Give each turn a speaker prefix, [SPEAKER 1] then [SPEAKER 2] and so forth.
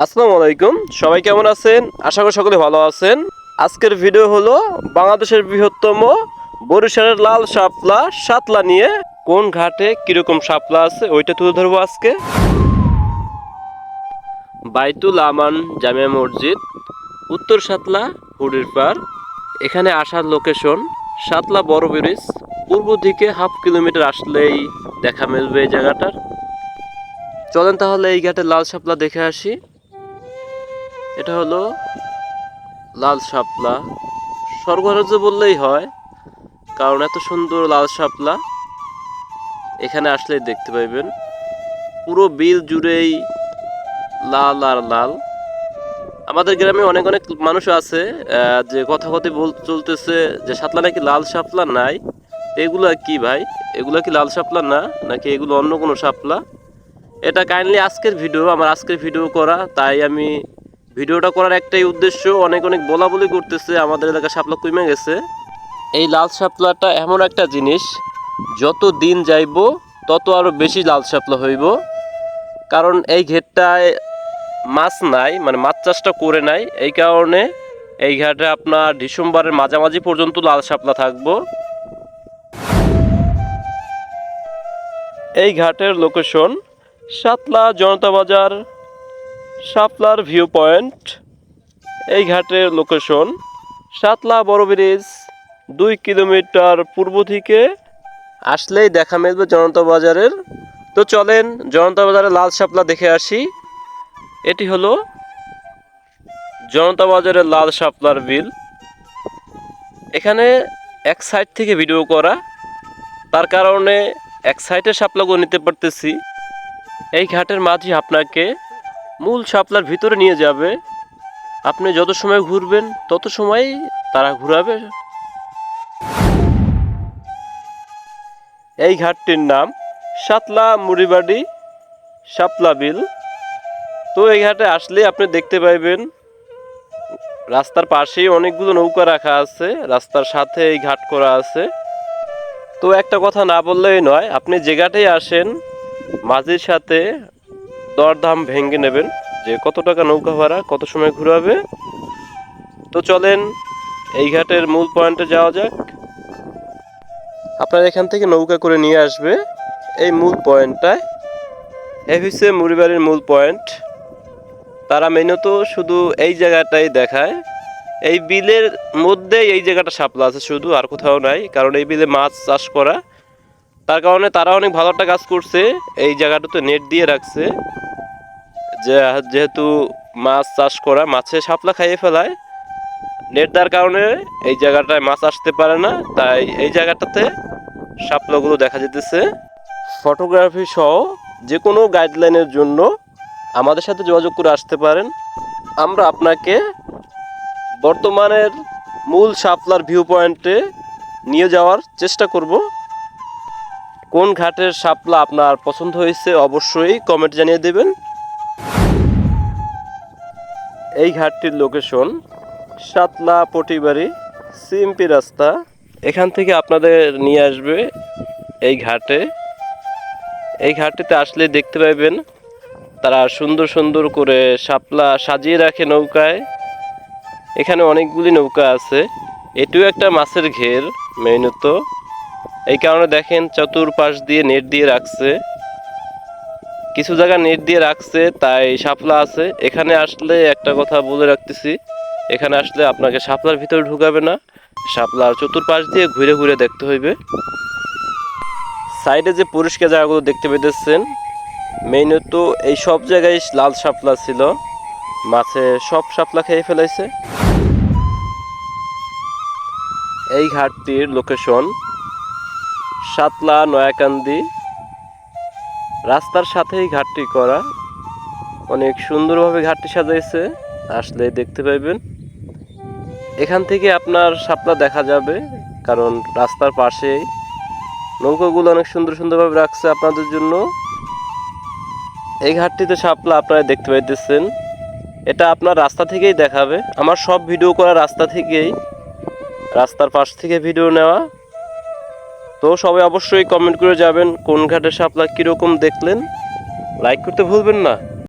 [SPEAKER 1] আসসালামু আলাইকুম, সবাই কেমন আছেন? আশা করি সকলে ভালো আছেন। আজকের ভিডিও হলো বাংলাদেশের বৃহত্তম বরিশালের লাল শাপলা সাতলা নিয়ে। কোন ঘাটে কিরকম শাপলা আছে ওইটা তুলে ধরবো আজকে। বাইতুল আমান জামিয়া মসজিদ, উত্তর সাতলা হুডির পাড়। এখানে আসার লোকেশন সাতলা বড় ব্রিজ। পূর্ব দিকে হাফ কিলোমিটার আসলেই দেখা মিলবে এই জায়গাটার। চলেন তাহলে এই ঘাটে লাল শাপলা দেখে আসি। এটা হলো লাল শাপলা স্বর্গরাজ্য বললেই হয়, কারণ এত সুন্দর লাল শাপলা এখানে আসলেই দেখতে পাইবেন। পুরো বিল জুড়েই লাল আর লাল। আমাদের গ্রামে অনেক অনেক মানুষ আছে যে কথা কথা চলতেছে যে শাপলা নাকি লাল শাপলা নাই। এগুলা কি ভাই? এগুলা কি লাল শাপলা না, নাকি এগুলো অন্য কোনো শাপলা? এটা কাইন্ডলি আজকের ভিডিও, আমার আজকের ভিডিও করা, তাই আমি ভিডিওটা করার একটাই উদ্দেশ্য। অনেক অনেক বলা বলি করতেছে আমাদের এলাকা শাপলা কমে গেছে। এই লাল শাপলাটা এমন একটা জিনিস, যত দিন যাইব তত আরও বেশি লাল শাপলা হইব। কারণ এই ঘেরটায় মাছ নাই, মানে মাছ চাষটা করে নাই, এই কারণে এই ঘাটে আপনার ডিসেম্বরের মাঝামাঝি পর্যন্ত লাল শাপলা থাকবো। এই ঘাটের লোকেশন সাতলা জনতা বাজার, শাপলার ভিউ পয়েন্ট। এই ঘাটের লোকেশন সাতলা বড় ব্রিজ। 2 কিলোমিটার পূর্ব থেকে আসলেই দেখা মিলবে জনতা বাজারের। তো চলেন জনতা বাজারে লাল শাপলা দেখে আসি। এটি হলো জনতা বাজারের লাল শাপলার বিল। এখানে এক সাইড থেকে ভিডিও করা, তার কারণে এক সাইডের শাপলাগুলো নিতে পারতেছি। এই ঘাটের মাঝি আপনাকে মূল শাপলার ভিতরে নিয়ে যাবে। আপনি যত সময় ঘুরবেন তত সময় তারা ঘুরাবে। এই ঘাটটির নাম সাতলা মুড়িবাড়ি শাপলা বিল। তো এই ঘাটে আসলে আপনি দেখতে পাইবেন রাস্তার পাশেই অনেকগুলো নৌকা রাখা আছে, রাস্তার সাথে এই ঘাট করা আছে। তো একটা কথা না বললেই নয়, আপনি যে ঘাটেই আসেন মাঝির সাথে দরদাম ভেঙে নেবেন যে কত টাকা নৌকা ভাড়া, কত সময় ঘুরাবে। তো চলেন এই ঘাটের মূল পয়েন্টে যাওয়া যাক। আপনার এখান থেকে নৌকা করে নিয়ে আসবে এই মূল পয়েন্টটায়। এই হচ্ছে মুড়িবাড়ির মূল পয়েন্ট। তারা মেনত শুধু এই জায়গাটাই দেখায়। এই বিলের মধ্যে এই জায়গাটা শাপলা আছে শুধু, আর কোথাও নাই। কারণ এই বিলে মাছ চাষ করা, তার কারণে তারা অনেক ভালো একটা কাজ করছে। এই জায়গাটাতে নেট দিয়ে রাখছে, যেহেতু মাছ চাষ করা, মাছে শাপলা খাইয়ে ফেলায়। নেট দেওয়ার কারণে এই জায়গাটায় মাছ আসতে পারে না, তাই এই জায়গাটাতে শাপলাগুলো দেখা যেতেছে। ফটোগ্রাফি সহ যে কোনো গাইডলাইনের জন্য আমাদের সাথে যোগাযোগ করে আসতে পারেন। আমরা আপনাকে বর্তমানের মূল শাপলার ভিউ পয়েন্টে নিয়ে যাওয়ার চেষ্টা করব। কোন ঘাটের শাপলা আপনার পছন্দ হয়েছে অবশ্যই কমেন্ট জানিয়ে দেবেন। এই ঘাটটির লোকেশন সাতলা পটিবাড়ি সিএমপি রাস্তা। এখান থেকে আপনাদের নিয়ে আসবে এই ঘাটে। এই ঘাটটিতে আসলে দেখতে পাবেন তারা সুন্দর সুন্দর করে শাপলা সাজিয়ে রাখে নৌকায়। এখানে অনেকগুলি নৌকা আছে। এটিও একটা মাছের ঘের মেইনত, এই কারণে দেখেন চতুর্পাশ দিয়ে নেট দিয়ে রাখছে। কিছু জায়গা নেট দিয়ে রাখছে তাই শাপলা আছে। এখানে আসলে একটা কথা বলে রাখতেছি, এখানে আসলে আপনাকে শাপলার ভিতরে ঢুকাবে না, শাপলার চতুর্পাশ দিয়ে ঘুরে ঘুরে দেখতে হইবে। সাইডে যে পরিষ্কার জায়গাগুলো দেখতে পেতেছেন, মেইনত এই সব জায়গায় লাল শাপলা ছিল, মাছে সব শাপলা খেয়ে ফেলাইছে। এই ঘাটটির লোকেশন সাতলা নয়াকান্দি। রাস্তার সাথেই ঘাটটি করা, অনেক সুন্দরভাবে ঘাটটি সাজাইছে, আসলে দেখতে পাইবেন। এখান থেকে আপনার শাপলা দেখা যাবে, কারণ রাস্তার পাশেই নৌকাগুলো অনেক সুন্দর সুন্দরভাবে রাখছে আপনাদের জন্য। এই ঘাটটিতে শাপলা আপনারা দেখতে পাইতেছেন, এটা আপনার রাস্তা থেকেই দেখাবে। আমার সব ভিডিও করা রাস্তা থেকেই, রাস্তার পাশ থেকে ভিডিও নেওয়া। তো সবাই অবশ্যই কমেন্ট করে যাবেন কোন ঘাটের শাপলা কীরকম দেখলেন। লাইক করতে ভুলবেন না।